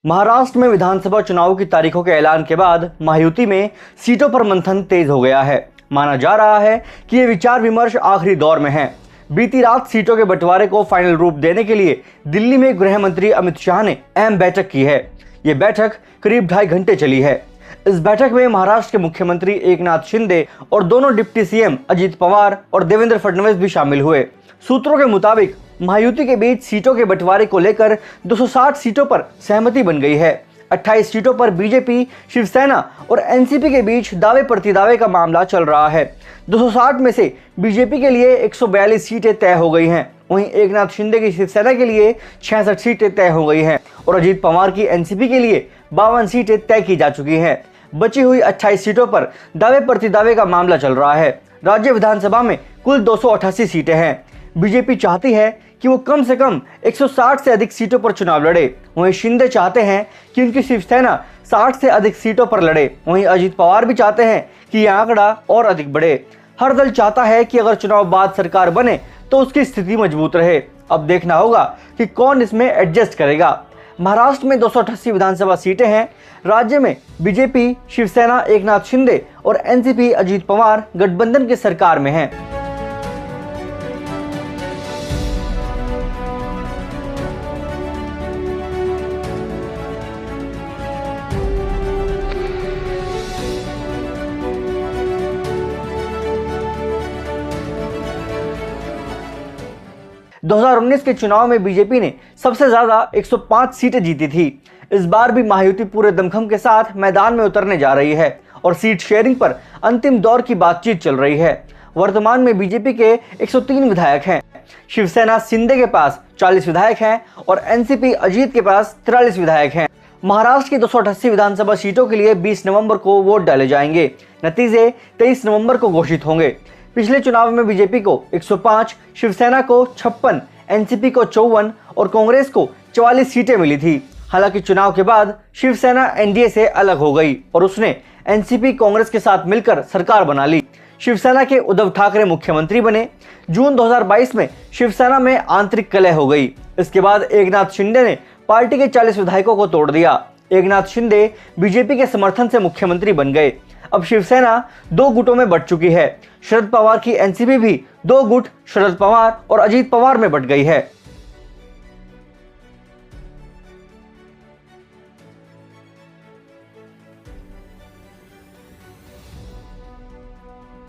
महाराष्ट्र में विधानसभा चुनाव की तारीखों के ऐलान के बाद महायुति में सीटों पर मंथन तेज हो गया है। माना जा रहा है कि ये विचार विमर्श आखिरी दौर में है। बीती रात सीटों के बंटवारे को फाइनल रूप देने के लिए दिल्ली में गृह मंत्री अमित शाह ने अहम बैठक की है। ये बैठक करीब 2.5 घंटे चली है। इस बैठक में महाराष्ट्र के मुख्यमंत्री एकनाथ शिंदे और दोनों डिप्टी सीएम अजित पवार और देवेंद्र फडणवीस भी शामिल हुए। सूत्रों के मुताबिक महायुति के बीच सीटों के बंटवारे को लेकर 260 सीटों पर सहमति बन गई है। 28 सीटों पर बीजेपी, शिवसेना और एनसीपी के बीच दावे प्रतिदावे का मामला चल रहा है। 260 में से बीजेपी के लिए 142 सीटें तय हो गई हैं। वहीं एकनाथ शिंदे की शिवसेना के लिए 66 सीटें तय हो गई हैं और अजित पवार की एनसीपी के लिए 52 सीटें तय की जा चुकी हैं। बची हुई 28 सीटों पर दावे प्रतिदावे का मामला चल रहा है। राज्य विधानसभा में कुल 288 सीटें हैं। बीजेपी चाहती है कि वो कम से कम 160 से अधिक सीटों पर चुनाव लड़े। वहीं शिंदे चाहते हैं कि उनकी शिवसेना 60 से अधिक सीटों पर लड़े। वहीं अजित पवार भी चाहते हैं कि यह आंकड़ा और अधिक बढ़े। हर दल चाहता है कि अगर चुनाव बाद सरकार बने तो उसकी स्थिति मजबूत रहे। अब देखना होगा कि कौन इसमें एडजस्ट करेगा। महाराष्ट्र में 288 विधानसभा सीटें हैं। राज्य में बीजेपी, शिवसेना एकनाथ शिंदे और एनसीपी अजित पवार गठबंधन की सरकार में हैं। – 2019 के चुनाव में बीजेपी ने सबसे ज्यादा 105 सीटें जीती थी। इस बार भी महायुति पूरे दमखम के साथ मैदान में उतरने जा रही है और सीट शेयरिंग पर अंतिम दौर की बातचीत चल रही है। वर्तमान में बीजेपी के 103 विधायक हैं। शिवसेना शिंदे के पास 40 विधायक हैं और एनसीपी अजीत के पास 43 विधायक हैं। महाराष्ट्र की 288 विधानसभा सीटों के लिए 20 नवंबर को वोट डाले जाएंगे। नतीजे 23 नवंबर को घोषित होंगे। पिछले चुनाव में बीजेपी को 105, शिवसेना को 56, एनसीपी को 54 और कांग्रेस को 44 सीटें मिली थी। हालांकि चुनाव के बाद शिवसेना एनडीए से अलग हो गई और उसने एनसीपी कांग्रेस के साथ मिलकर सरकार बना ली। शिवसेना के उद्धव ठाकरे मुख्यमंत्री बने। जून 2022 में शिवसेना में आंतरिक कलह हो गई। इसके बाद एकनाथ शिंदे ने पार्टी के 40 विधायकों को तोड़ दिया। एकनाथ शिंदे बीजेपी के समर्थन से मुख्यमंत्री बन गए। अब शिवसेना 2 गुटों में बंट चुकी है। शरद पवार की एनसीपी भी 2 गुट शरद पवार और अजीत पवार में बंट गई है।